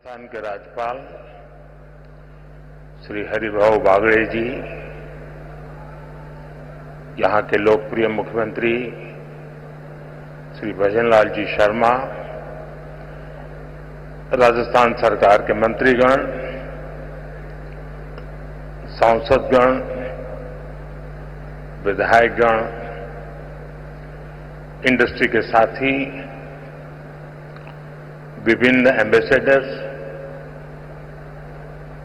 राजस्थान के राज्यपाल श्री हरिभाऊ बागड़े जी, यहां के लोकप्रिय मुख्यमंत्री श्री भजनलाल जी शर्मा, राजस्थान सरकार के मंत्रीगण, सांसदगण, विधायकगण, इंडस्ट्री के साथी, विभिन्न एम्बेसडर्स,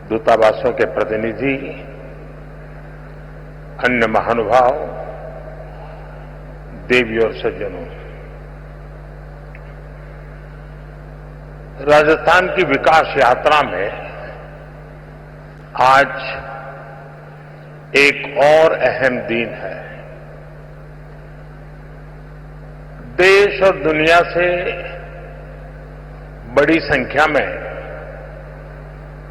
दूतावासों के प्रतिनिधि, अन्य महानुभाव, देवी और सज्जनों, राजस्थान की विकास यात्रा में आज एक और अहम दिन है। देश और दुनिया से बड़ी संख्या में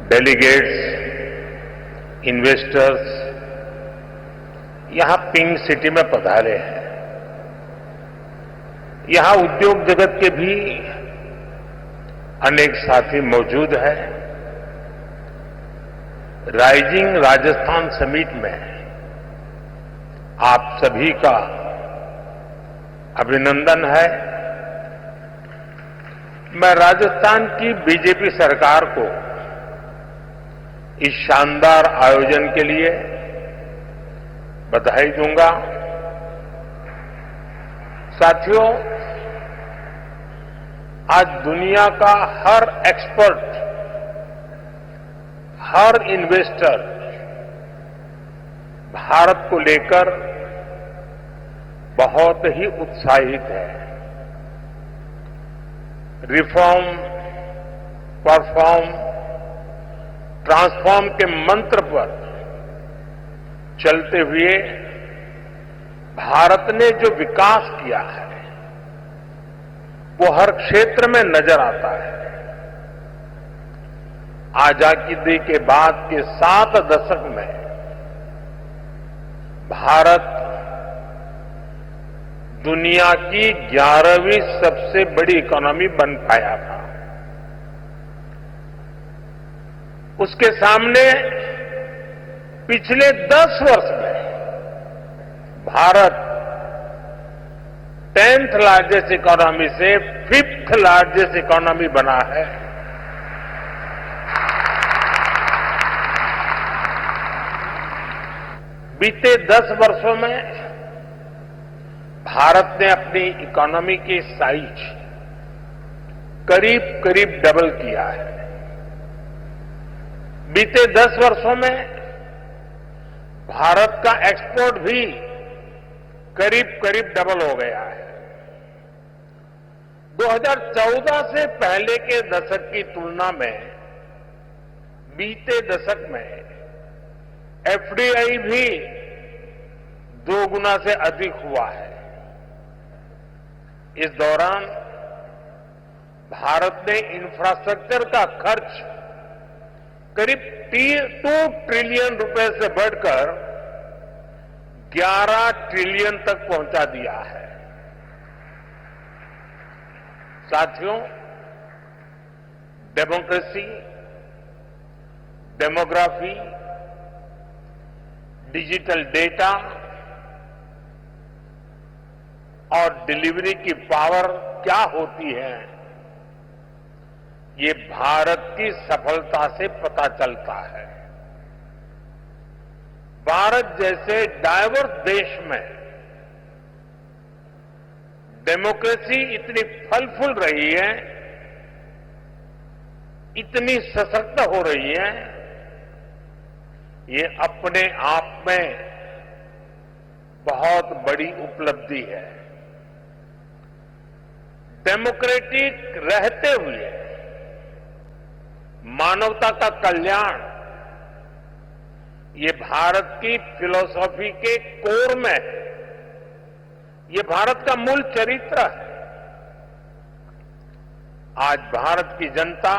डेलीगेट्स, इन्वेस्टर्स यहां पिंक सिटी में पधारे हैं। यहां उद्योग जगत के भी अनेक साथी मौजूद हैं। राइजिंग राजस्थान समिट में आप सभी का अभिनंदन है। मैं राजस्थान की बीजेपी सरकार को इस शानदार आयोजन के लिए बधाई दूंगा। साथियों, आज दुनिया का हर एक्सपर्ट, हर इन्वेस्टर भारत को लेकर बहुत ही उत्साहित है। रिफॉर्म, परफॉर्म, ट्रांसफॉर्म के मंत्र पर चलते हुए भारत ने जो विकास किया है वो हर क्षेत्र में नजर आता है। आजादी के बाद के 7 दशक में भारत दुनिया की 11वीं सबसे बड़ी इकोनॉमी बन पाया था। उसके सामने पिछले 10 वर्ष में भारत 10th लार्जेस्ट इकोनॉमी से 5th लार्जेस्ट इकोनॉमी बना है। बीते 10 वर्षों में भारत ने अपनी इकोनॉमी की साइज करीब करीब डबल किया है। बीते 10 वर्षों में भारत का एक्सपोर्ट भी करीब करीब डबल हो गया है। 2014 से पहले के दशक की तुलना में बीते दशक में एफडीआई भी 2 गुना से अधिक हुआ है। इस दौरान भारत ने इंफ्रास्ट्रक्चर का खर्च करीब 2 ट्रिलियन रुपए से बढ़कर 11 ट्रिलियन तक पहुंचा दिया है। साथियों, डेमोक्रेसी, डेमोग्राफी, डिजिटल डेटा और डिलीवरी की पावर क्या होती है, ये भारत की सफलता से पता चलता है। भारत जैसे डाइवर्स देश में डेमोक्रेसी इतनी फल फूल रही है, इतनी सशक्त हो रही है, ये अपने आप में बहुत बड़ी उपलब्धि है। डेमोक्रेटिक रहते हुए मानवता का कल्याण, ये भारत की फिलॉसफी के कोर में है। ये भारत का मूल चरित्र है। आज भारत की जनता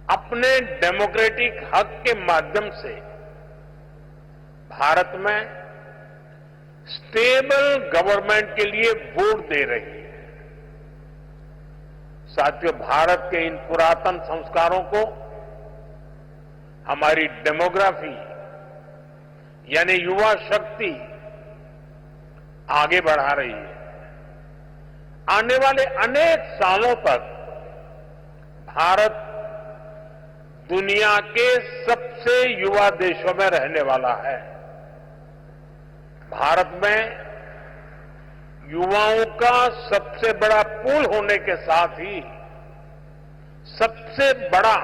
अपने डेमोक्रेटिक हक के माध्यम से भारत में स्टेबल गवर्नमेंट के लिए वोट दे रही है। साथियों, भारत के इन पुरातन संस्कारों को हमारी डेमोग्राफी यानी युवा शक्ति आगे बढ़ा रही है। आने वाले अनेक सालों तक भारत दुनिया के सबसे युवा देशों में रहने वाला है। भारत में युवाओं का सबसे बड़ा पूल होने के साथ ही सबसे बड़ा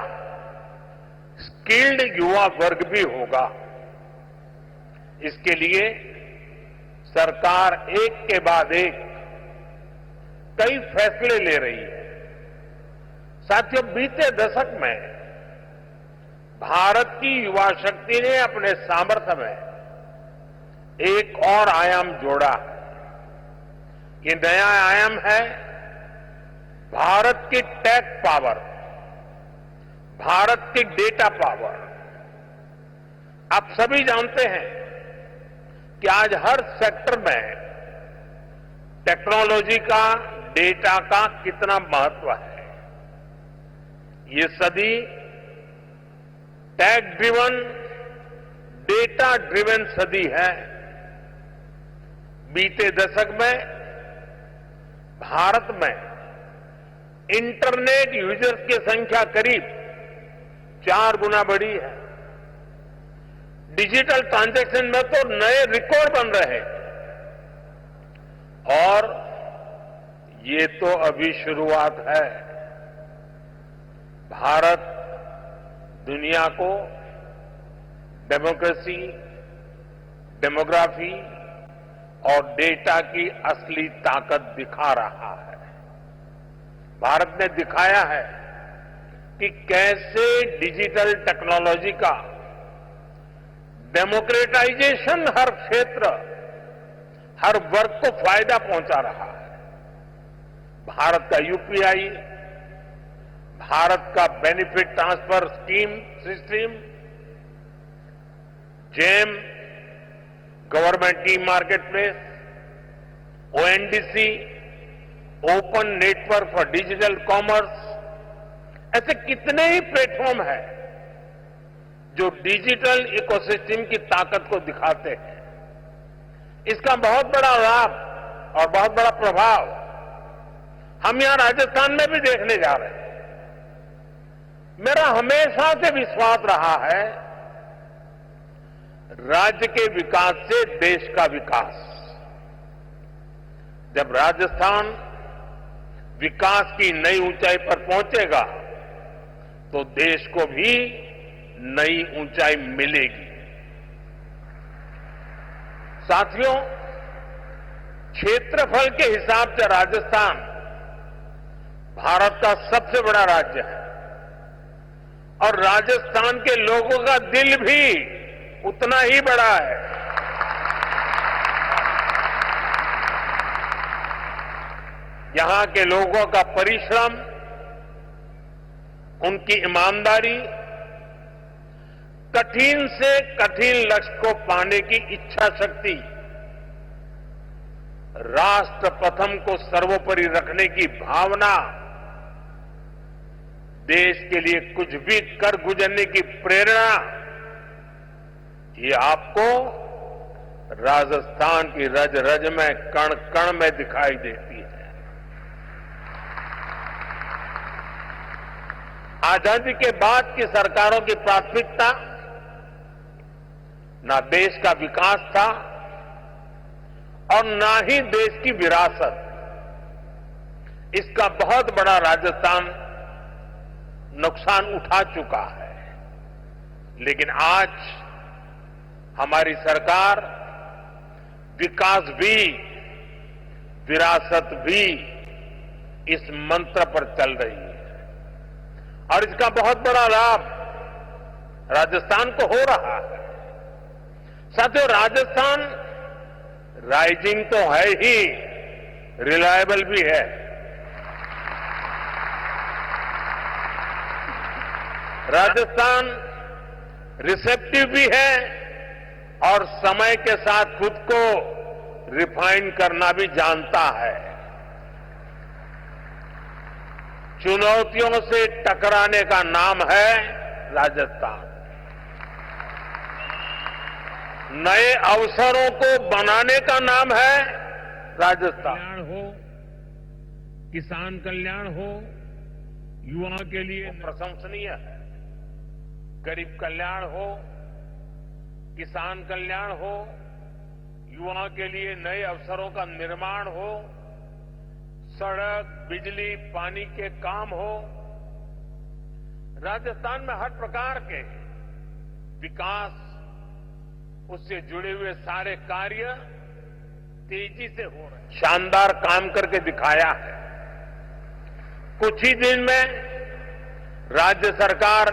स्किल्ड युवा वर्ग भी होगा। इसके लिए सरकार एक के बाद एक कई फैसले ले रही है। साथियों, बीते दशक में भारत की युवा शक्ति ने अपने सामर्थ्य में एक और आयाम जोड़ा है। ये नया आयाम है भारत की टेक पावर, भारत की डेटा पावर। आप सभी जानते हैं कि आज हर सेक्टर में टेक्नोलॉजी का, डेटा का कितना महत्व है। ये सदी टेक ड्रिवन, डेटा ड्रिवन सदी है। बीते दशक में भारत में इंटरनेट यूजर्स की संख्या करीब 4 गुना बढ़ी है। डिजिटल ट्रांजैक्शन में तो नए रिकॉर्ड बन रहे हैं। और ये तो अभी शुरुआत है। भारत दुनिया को डेमोक्रेसी, डेमोग्राफी और डेटा की असली ताकत दिखा रहा है। भारत ने दिखाया है कि कैसे डिजिटल टेक्नोलॉजी का डेमोक्रेटाइजेशन हर क्षेत्र, हर वर्ग को फायदा पहुंचा रहा है। भारत का यूपीआई, भारत का benefit transfer scheme system, GeM, government e marketplace, ONDC, open network for digital commerce, ऐसे कितने ही प्लेटफॉर्म हैं जो डिजिटल इकोसिस्टम की ताकत को दिखाते हैं। इसका बहुत बड़ा लाभ और बहुत बड़ा प्रभाव हम यहां राजस्थान में भी देखने जा रहे हैं। मेरा हमेशा से विश्वास रहा है, राज्य के विकास से देश का विकास। जब राजस्थान विकास की नई ऊंचाई पर पहुंचेगा तो देश को भी नई ऊंचाई मिलेगी। साथियों, क्षेत्रफल के हिसाब से राजस्थान भारत का सबसे बड़ा राज्य है और राजस्थान के लोगों का दिल भी उतना ही बड़ा है। यहां के लोगों का परिश्रम, उनकी ईमानदारी, कठिन से कठिन लक्ष्य को पाने की इच्छा शक्ति, राष्ट्र प्रथम को सर्वोपरि रखने की भावना, देश के लिए कुछ भी कर गुजरने की प्रेरणा, ये आपको राजस्थान की रज रज में, कण कण में दिखाई देती है। आजादी के बाद की सरकारों की प्राथमिकता ना देश का विकास था और ना ही देश की विरासत। इसका बहुत बड़ा राजस्थान नुकसान उठा चुका है। लेकिन आज हमारी सरकार विकास भी, विरासत भी इस मंत्र पर चल रही है और इसका बहुत बड़ा लाभ राजस्थान को हो रहा है। साथियों, राजस्थान राइजिंग तो है ही, रिलायबल भी है। राजस्थान रिसेप्टिव भी है और समय के साथ खुद को रिफाइन करना भी जानता है। चुनौतियों से टकराने का नाम है राजस्थान। नए अवसरों को बनाने का नाम है राजस्थान। कल्याण हो, किसान कल्याण हो, युवा के लिए प्रशंसनीय है। गरीब कल्याण हो, किसान कल्याण हो, युवा के लिए नए अवसरों का निर्माण हो, सड़क, बिजली, पानी के काम हो। राजस्थान में हर प्रकार के विकास, उससे जुड़े हुए सारे कार्य तेजी से हो रहे हैं। शानदार काम करके दिखाया है। कुछ ही दिन में राज्य सरकार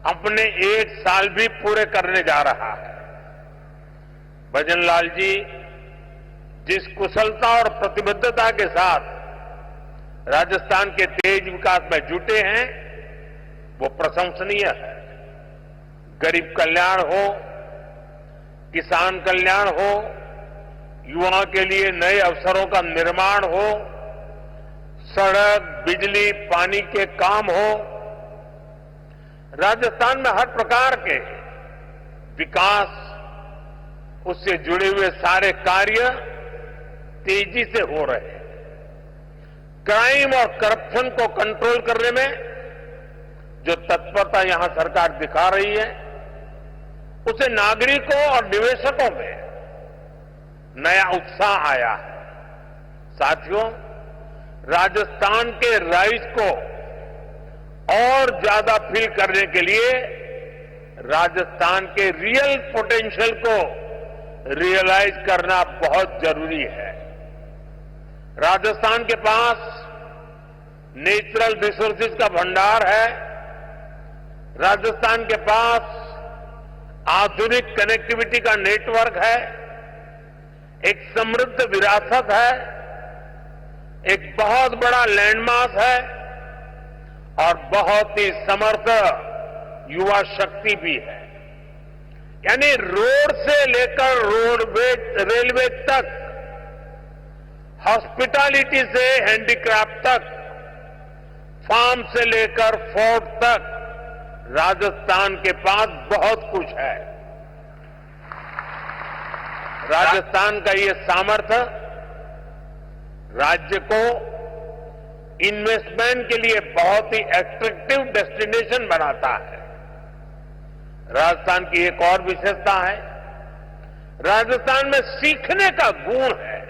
अपने 1 साल भी पूरे करने जा रहा है। भजनलाल जी जिस कुशलता और प्रतिबद्धता के साथ राजस्थान के तेज विकास में जुटे हैं, वो प्रशंसनीय है। गरीब कल्याण हो, किसान कल्याण हो, युवाओं के लिए नए अवसरों का निर्माण हो, सड़क, बिजली, पानी के काम हो। राजस्थान में हर प्रकार के विकास, उससे जुड़े हुए सारे कार्य तेजी से हो रहे हैं। क्राइम और करप्शन को कंट्रोल करने में जो तत्परता यहां सरकार दिखा रही है, उससे नागरिकों और निवेशकों में नया उत्साह आया है। साथियों, राजस्थान के राइज को और ज्यादा फील करने के लिए राजस्थान के रियल पोटेंशियल को रियलाइज करना बहुत जरूरी है। राजस्थान के पास नेचुरल रिसोर्सेज का भंडार है। राजस्थान के पास आधुनिक कनेक्टिविटी का नेटवर्क है। एक समृद्ध विरासत है। एक बहुत बड़ा लैंडमार्क है और बहुत ही समर्थ युवा शक्ति भी है। यानी रोड से लेकर रेलवे तक, हॉस्पिटैलिटी से हैंडीक्राफ्ट तक, फार्म से लेकर फोर्ट तक, राजस्थान के पास बहुत कुछ है। राजस्थान का ये सामर्थ्य राज्य को इन्वेस्टमेंट के लिए बहुत ही एट्रैक्टिव डेस्टिनेशन बनाता है। राजस्थान की एक और विशेषता है, राजस्थान में सीखने का गुण है,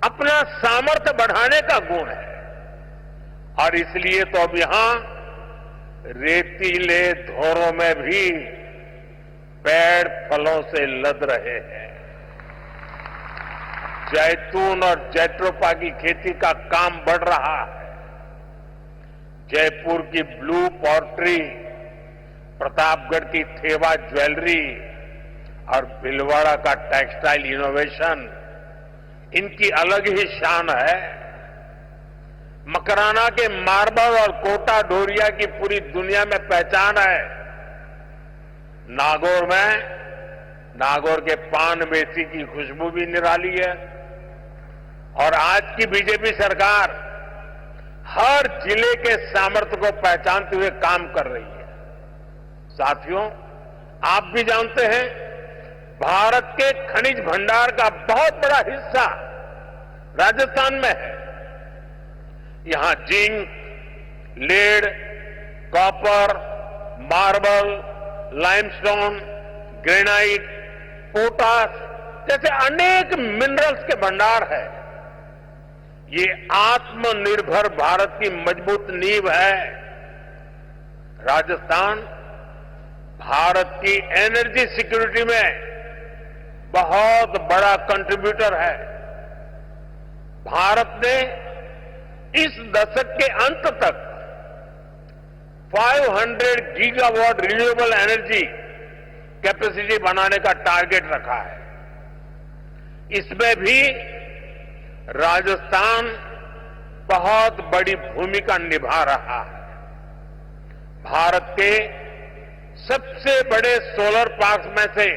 अपना सामर्थ्य बढ़ाने का गुण है। और इसलिए तो अब यहां रेतीले धोरों में भी पेड़ फलों से लद रहे हैं। जैतून और जैट्रोपा की खेती का काम बढ़ रहा है। जयपुर की ब्लू पोर्ट्री, प्रतापगढ़ की थेवा ज्वेलरी और भीलवाड़ा का टेक्सटाइल इनोवेशन, इनकी अलग ही शान है। मकराना के मार्बल और कोटा डोरिया की पूरी दुनिया में पहचान है। नागौर के पान मेथी की खुशबू भी निराली है। और आज की बीजेपी सरकार हर जिले के सामर्थ्य को पहचानते हुए काम कर रही है। साथियों, आप भी जानते हैं, भारत के खनिज भंडार का बहुत बड़ा हिस्सा राजस्थान में है। यहां zinc, lead, copper, marble, limestone, granite, potash जैसे अनेक मिनरल्स के भंडार है। ये आत्मनिर्भर भारत की मजबूत नींव है। राजस्थान भारत की एनर्जी सिक्योरिटी में बहुत बड़ा कंट्रीब्यूटर है। भारत ने इस दशक के अंत तक 500 गीगावाट रिन्यूएबल एनर्जी कैपेसिटी बनाने का टारगेट रखा है। इसमें भी राजस्थान बहुत बड़ी भूमिका निभा रहा है। भारत के सबसे बड़े सोलर पार्क में से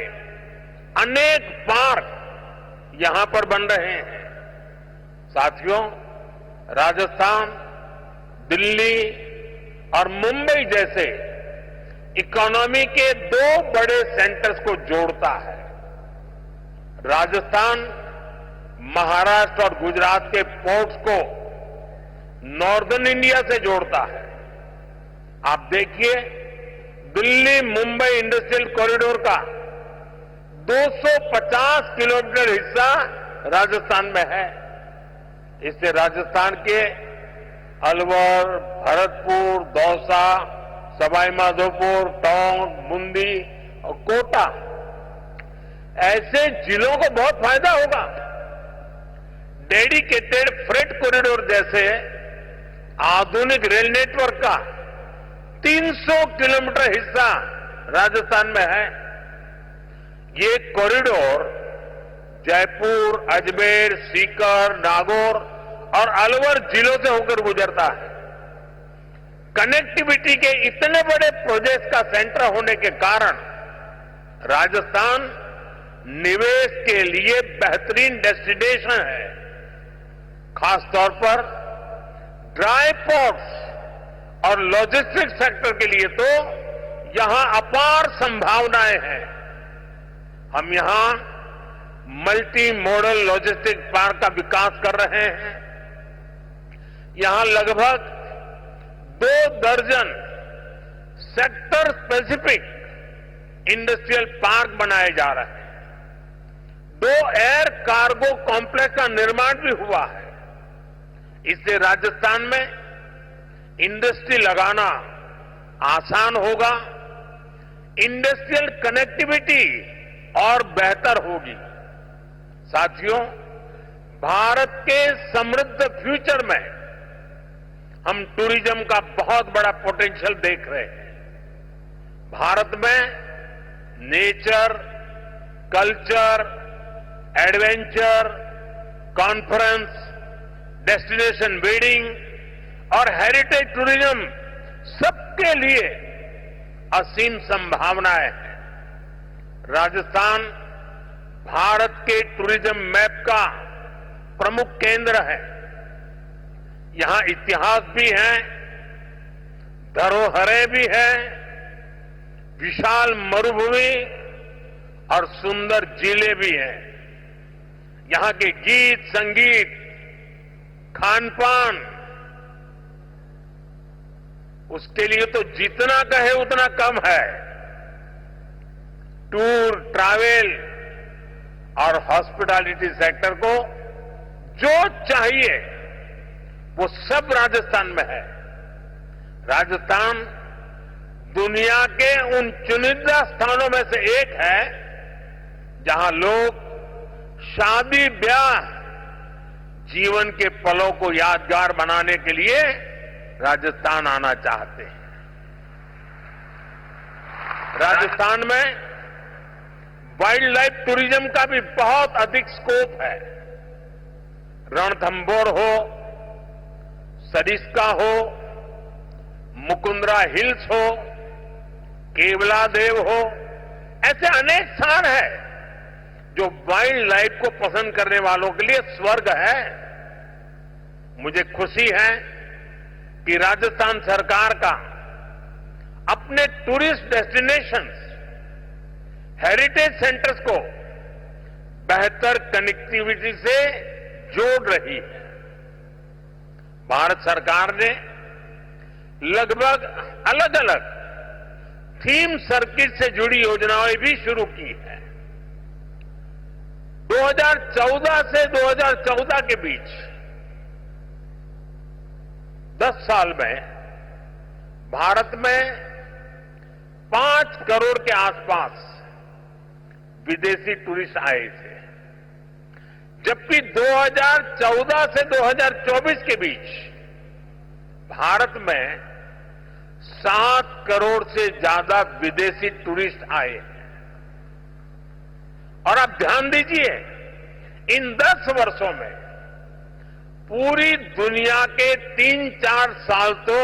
अनेक पार्क यहां पर बन रहे हैं। साथियों, राजस्थान दिल्ली और मुंबई जैसे इकोनॉमी के दो बड़े सेंटर्स को जोड़ता है। राजस्थान महाराष्ट्र और गुजरात के पोर्ट्स को नॉर्दर्न इंडिया से जोड़ता है। आप देखिए, दिल्ली मुंबई इंडस्ट्रियल कॉरिडोर का 250 किलोमीटर हिस्सा राजस्थान में है। इससे राजस्थान के अलवर, भरतपुर, दौसा, सवाई माधोपुर, टोंक, बूंदी और कोटा ऐसे जिलों को बहुत फायदा होगा। डेडिकेटेड फ्रेट कॉरिडोर जैसे आधुनिक रेल नेटवर्क का 300 किलोमीटर हिस्सा राजस्थान में है। ये कॉरिडोर जयपुर, अजमेर, सीकर, नागौर और अलवर जिलों से होकर गुजरता है। कनेक्टिविटी के इतने बड़े प्रोजेक्ट का सेंटर होने के कारण राजस्थान निवेश के लिए बेहतरीन डेस्टिनेशन है। खासतौर पर ड्राई पोर्ट्स और लॉजिस्टिक्स सेक्टर के लिए तो यहां अपार संभावनाएं हैं। हम यहां मल्टी मॉडल लॉजिस्टिक्स पार्क का विकास कर रहे हैं। यहां लगभग 2 दर्जन सेक्टर स्पेसिफिक इंडस्ट्रियल पार्क बनाए जा रहे हैं। 2 एयर कार्गो कॉम्प्लेक्स का निर्माण भी हुआ है। इससे राजस्थान में इंडस्ट्री लगाना आसान होगा, इंडस्ट्रियल कनेक्टिविटी और बेहतर होगी। साथियों, भारत के समृद्ध फ्यूचर में हम टूरिज्म का बहुत बड़ा पोटेंशियल देख रहे हैं। भारत में nature, culture, adventure, conference, destination wedding और हेरिटेज टूरिज्म सबके लिए असीम संभावनाएं हैं। राजस्थान भारत के टूरिज्म मैप का प्रमुख केंद्र है। यहां इतिहास भी है, धरोहरें भी हैं, विशाल मरुभूमि और सुंदर जिले भी हैं। यहां के गीत, संगीत, खान पान, उसके लिए तो जितना कहे उतना कम है। टूर, ट्रैवल और हॉस्पिटैलिटी सेक्टर को जो चाहिए वो सब राजस्थान में है। राजस्थान दुनिया के उन चुनिंदा स्थानों में से एक है जहां लोग शादी ब्याह, जीवन के पलों को यादगार बनाने के लिए राजस्थान आना चाहते हैं। राजस्थान में वाइल्ड लाइफ टूरिज्म का भी बहुत अधिक स्कोप है। रणथंभौर हो, सरिस्का हो, मुकुंदरा हिल्स हो, केवलादेव हो, ऐसे अनेक स्थान हैं जो वाइल्ड लाइफ को पसंद करने वालों के लिए स्वर्ग है। मुझे खुशी है कि राजस्थान सरकार का अपने टूरिस्ट डेस्टिनेशंस, हेरिटेज सेंटर्स को बेहतर कनेक्टिविटी से जोड़ रही है। भारत सरकार ने लगभग अलग अलग थीम सर्किट से जुड़ी योजनाएं भी शुरू की है। 2014 से 2014 के बीच 10 साल में भारत में 5 करोड़ के आसपास विदेशी टूरिस्ट आए थे, जबकि 2014 से 2024 के बीच भारत में 7 करोड़ से ज्यादा विदेशी टूरिस्ट आए हैं। और आप ध्यान दीजिए, इन 10 वर्षों में पूरी दुनिया के 3-4 साल तो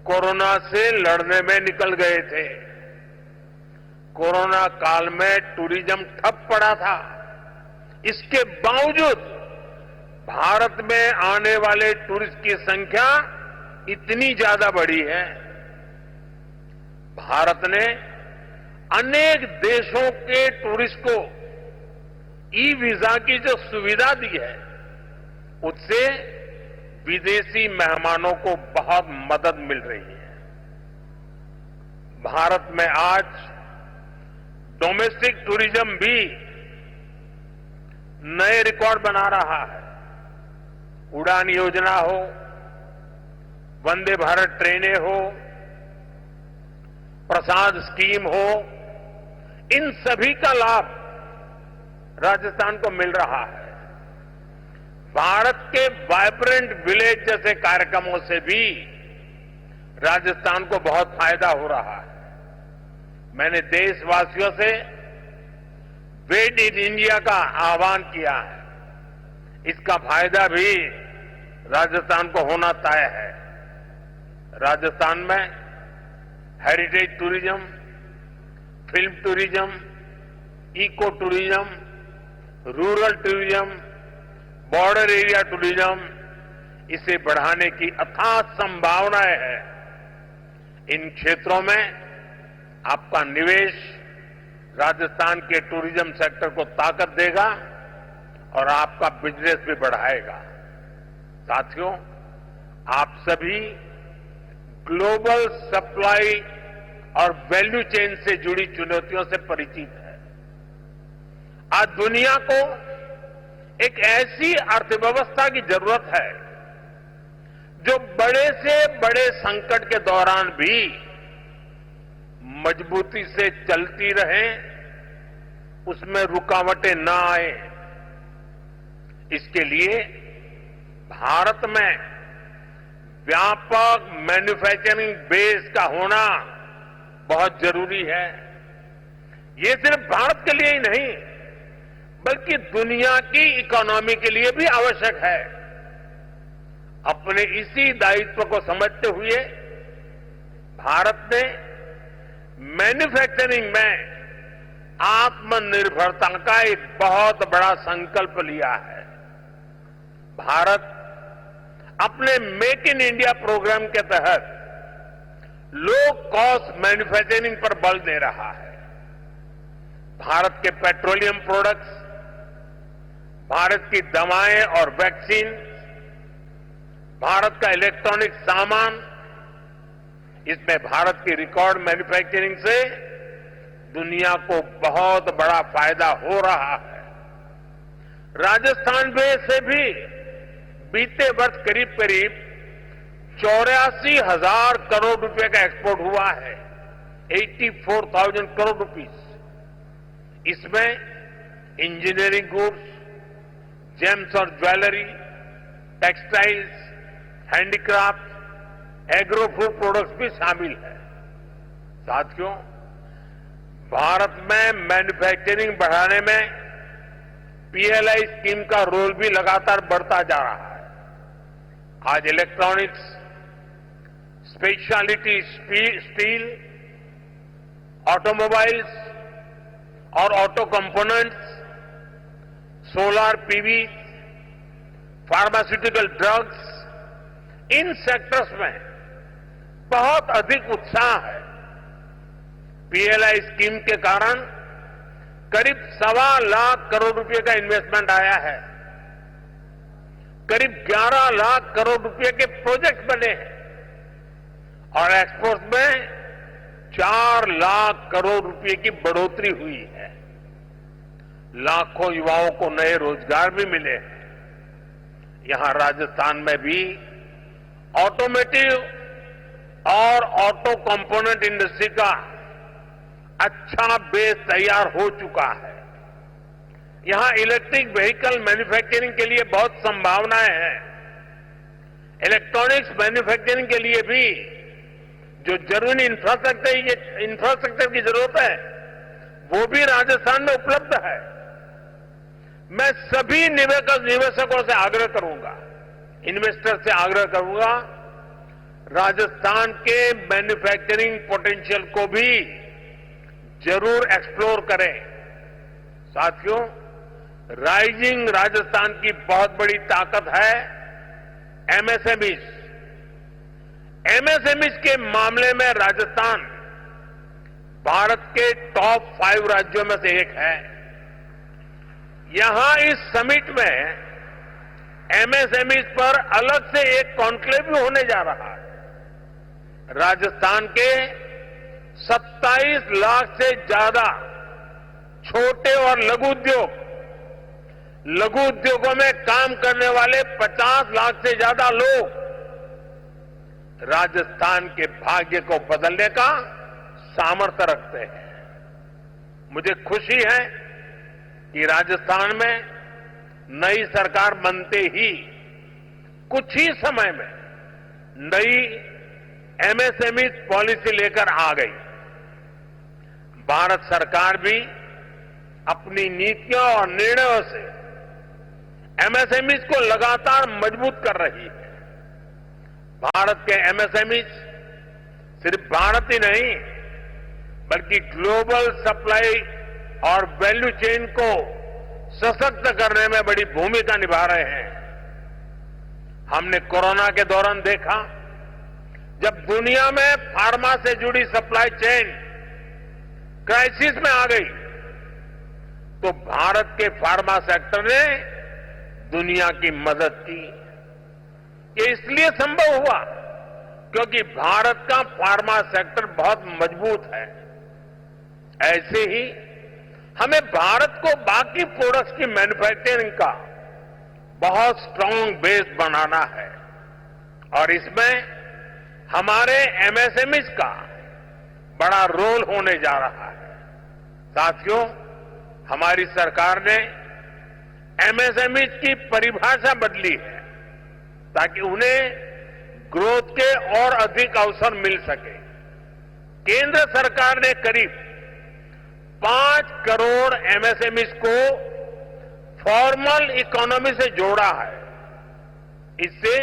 कोरोना से लड़ने में निकल गए थे। कोरोना काल में टूरिज्म ठप पड़ा था। इसके बावजूद भारत में आने वाले टूरिस्ट की संख्या इतनी ज्यादा बढ़ी है, भारत ने अनेक देशों के टूरिस्ट को ई वीजा की जो सुविधा दी है, उससे विदेशी मेहमानों को बहुत मदद मिल रही है। भारत में आज डोमेस्टिक टूरिज्म भी नए रिकॉर्ड बना रहा है। उड़ान योजना हो, वंदे भारत ट्रेनें हो, प्रसाद स्कीम हो, इन सभी का लाभ राजस्थान को मिल रहा है। भारत के वाइब्रेंट विलेज जैसे कार्यक्रमों से भी राजस्थान को बहुत फायदा हो रहा है। मैंने देशवासियों से मेड इन इंडिया का आह्वान किया है। इसका फायदा भी राजस्थान को होना तय है। राजस्थान में heritage tourism, film tourism, eco tourism, rural tourism, border area tourism, इसे बढ़ाने की अथाह संभावनाएं हैं। इन क्षेत्रों में आपका निवेश राजस्थान के टूरिज्म सेक्टर को ताकत देगा और आपका बिजनेस भी बढ़ाएगा। साथियों, आप सभी ग्लोबल सप्लाई और वैल्यू चेन से जुड़ी चुनौतियों से परिचित है। आज दुनिया को एक ऐसी अर्थव्यवस्था की जरूरत है जो बड़े से बड़े संकट के दौरान भी मजबूती से चलती रहे, उसमें रुकावटें ना आए। इसके लिए भारत में व्यापक मैन्युफैक्चरिंग बेस का होना बहुत जरूरी है। ये सिर्फ भारत के लिए ही नहीं, बल्कि दुनिया की इकोनॉमी के लिए भी आवश्यक है। अपने इसी दायित्व को समझते हुए भारत ने मैन्युफैक्चरिंग में आत्मनिर्भरता का एक बहुत बड़ा संकल्प लिया है। भारत अपने मेक इन इंडिया प्रोग्राम के तहत लो कॉस्ट मैन्युफैक्चरिंग पर बल दे रहा है। भारत के पेट्रोलियम प्रोडक्ट्स, भारत की दवाएं और वैक्सीन, भारत का इलेक्ट्रॉनिक सामान, इसमें भारत की रिकॉर्ड मैन्युफैक्चरिंग से दुनिया को बहुत बड़ा फायदा हो रहा है। राजस्थान में से भी बीते वर्ष करीब करीब 84,000 करोड़ रुपए का एक्सपोर्ट हुआ है, 84,000 करोड़ रुपीस। इसमें इंजीनियरिंग गुड्स, जेम्स और jewellery, textiles, handicraft, agro food products भी शामिल है। साथियों, भारत में मैन्युफैक्चरिंग बढ़ाने में पीएलआई स्कीम का रोल भी लगातार बढ़ता जा रहा है। आज इलेक्ट्रॉनिक्स, स्पेशलिटी स्टील, ऑटोमोबाइल्स और auto components, solar PV, pharmaceutical drugs, इन सेक्टर्स में बहुत अधिक उत्साह है। पीएलआई स्कीम के कारण करीब 1.25 लाख करोड़ रुपए का इन्वेस्टमेंट आया है। करीब 11 लाख करोड़ रुपए के प्रोजेक्ट बने हैं और एक्सपोर्ट में 4 लाख करोड़ रुपए की बढ़ोतरी हुई है। लाखों युवाओं को नए रोजगार भी मिले हैं। यहां राजस्थान में भी ऑटोमेटिव और ऑटो कंपोनेंट इंडस्ट्री का अच्छा बेस तैयार हो चुका है। यहां इलेक्ट्रिक व्हीकल मैन्युफैक्चरिंग के लिए बहुत संभावनाएं हैं। इलेक्ट्रॉनिक्स मैन्युफैक्चरिंग के लिए भी जो जरूरी इंफ्रास्ट्रक्चर की जरूरत है, वो भी राजस्थान में उपलब्ध है। मैं सभी निवेशकों से आग्रह करूंगा, इन्वेस्टर से आग्रह करूंगा, राजस्थान के मैन्युफैक्चरिंग पोटेंशियल को भी जरूर एक्सप्लोर करें। साथियों, राइजिंग राजस्थान की बहुत बड़ी ताकत है एमएसएमईज। एमएसएमई के मामले में राजस्थान भारत के टॉप 5 राज्यों में से एक है। यहां इस समिट में एमएसएमई पर अलग से एक कॉन्क्लेव भी होने जा रहा है। राजस्थान के 27 लाख से ज्यादा छोटे और लघु उद्योगों में काम करने वाले 50 लाख से ज्यादा लोग राजस्थान के भाग्य को बदलने का सामर्थ्य रखते हैं। मुझे खुशी है कि राजस्थान में नई सरकार बनते ही कुछ ही समय में नई एमएसएमई पॉलिसी लेकर आ गई। भारत सरकार भी अपनी नीतियों और निर्णयों से एमएसएमई को लगातार मजबूत कर रही है। भारत के एमएसएमई सिर्फ भारत ही नहीं बल्कि ग्लोबल सप्लाई और वैल्यू चेन को सशक्त करने में बड़ी भूमिका निभा रहे हैं। हमने कोरोना के दौरान देखा जब दुनिया में फार्मा से जुड़ी सप्लाई चेन क्राइसिस में आ गई तो भारत के फार्मा सेक्टर ने दुनिया की मदद की। ये इसलिए संभव हुआ क्योंकि भारत का फार्मा सेक्टर बहुत मजबूत है। ऐसे ही हमें भारत को बाकी प्रोडक्ट्स की मैन्युफैक्चरिंग का बहुत स्ट्रांग बेस बनाना है और इसमें हमारे एमएसएमई का बड़ा रोल होने जा रहा है। साथियों, हमारी सरकार ने एमएसएमई की परिभाषा बदली है ताकि उन्हें ग्रोथ के और अधिक अवसर मिल सके। केंद्र सरकार ने करीब 5 करोड़ एमएसएमई को फॉर्मल इकोनॉमी से जोड़ा है। इससे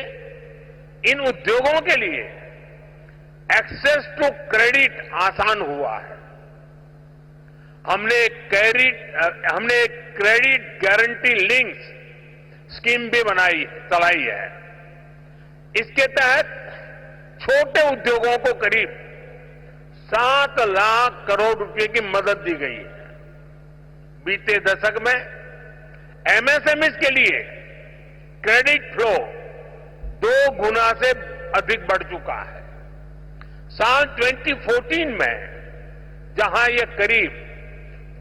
इन उद्योगों के लिए एक्सेस टू क्रेडिट आसान हुआ है। हमने एक क्रेडिट गारंटी लिंक्स स्कीम भी चलाई है। इसके तहत छोटे उद्योगों को करीब 7 लाख करोड़ रुपए की मदद दी गई है। बीते दशक में एमएसएमई के लिए क्रेडिट फ्लो 2 गुना से अधिक बढ़ चुका है। साल 2014 में जहां ये करीब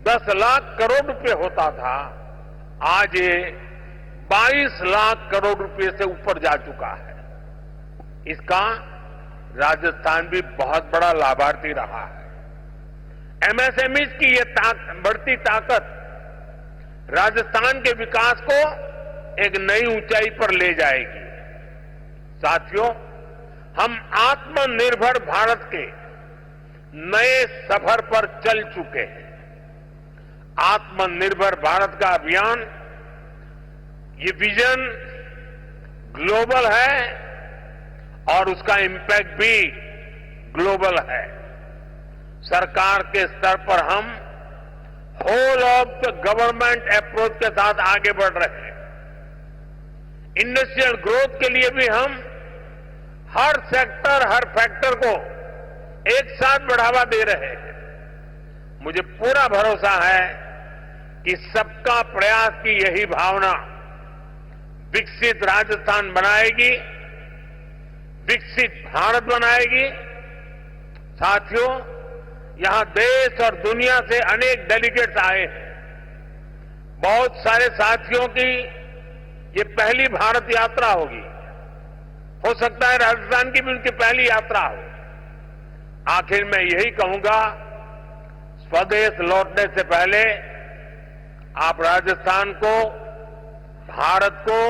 10 लाख करोड़ रुपए होता था, आज ये 22 लाख करोड़ रुपए से ऊपर जा चुका है। इसका राजस्थान भी बहुत बड़ा लाभार्थी रहा है। एमएसएमई की ये बढ़ती ताकत राजस्थान के विकास को एक नई ऊंचाई पर ले जाएगी। साथियों, हम आत्मनिर्भर भारत के नए सफर पर चल चुके हैं। आत्मनिर्भर भारत का अभियान, ये विजन ग्लोबल है और उसका इंपैक्ट भी ग्लोबल है। सरकार के स्तर पर हम whole of the government approach के साथ आगे बढ़ रहे हैं। इंडस्ट्रियल ग्रोथ के लिए भी हम हर सेक्टर, हर फैक्टर को एक साथ बढ़ावा दे रहे हैं। मुझे पूरा भरोसा है कि सबका प्रयास की यही भावना विकसित राजस्थान बनाएगी, विकसित भारत बनाएगी। साथियों, यहां देश और दुनिया से अनेक डेलीगेट्स आए हैं। बहुत सारे साथियों की ये पहली भारत यात्रा होगी। हो सकता है राजस्थान की भी उनकी पहली यात्रा हो। आखिर मैं यही कहूंगा, स्वदेश लौटने से पहले आप राजस्थान को, भारत को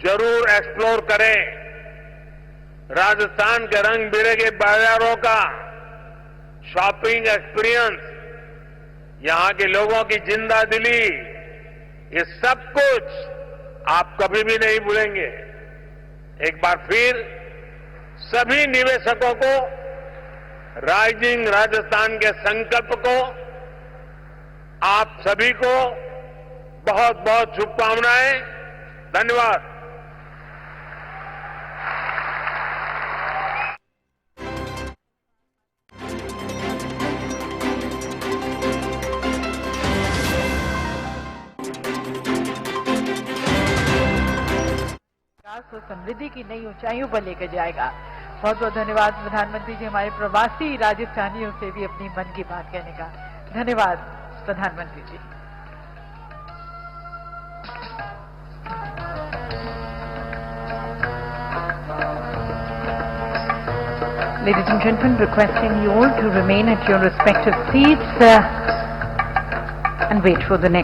जरूर एक्सप्लोर करें। राजस्थान के रंग बिरंगे बाजारों का शॉपिंग एक्सपीरियंस, यहां के लोगों की जिंदा दिली, ये सब कुछ आप कभी भी नहीं भूलेंगे। एक बार फिर सभी निवेशकों को राइजिंग राजस्थान के संकल्प को, आप सभी को बहुत बहुत शुभकामनाएं। धन्यवाद। विकास और समृद्धि की नई ऊंचाइयों पर लेकर जाएगा। बहुत बहुत धन्यवाद प्रधानमंत्री जी, हमारे प्रवासी राजस्थानियों से भी अपनी मन की बात कहने का। धन्यवाद प्रधानमंत्री जी। Ladies and gentlemen, requesting you all to remain at your respective seats and wait for the next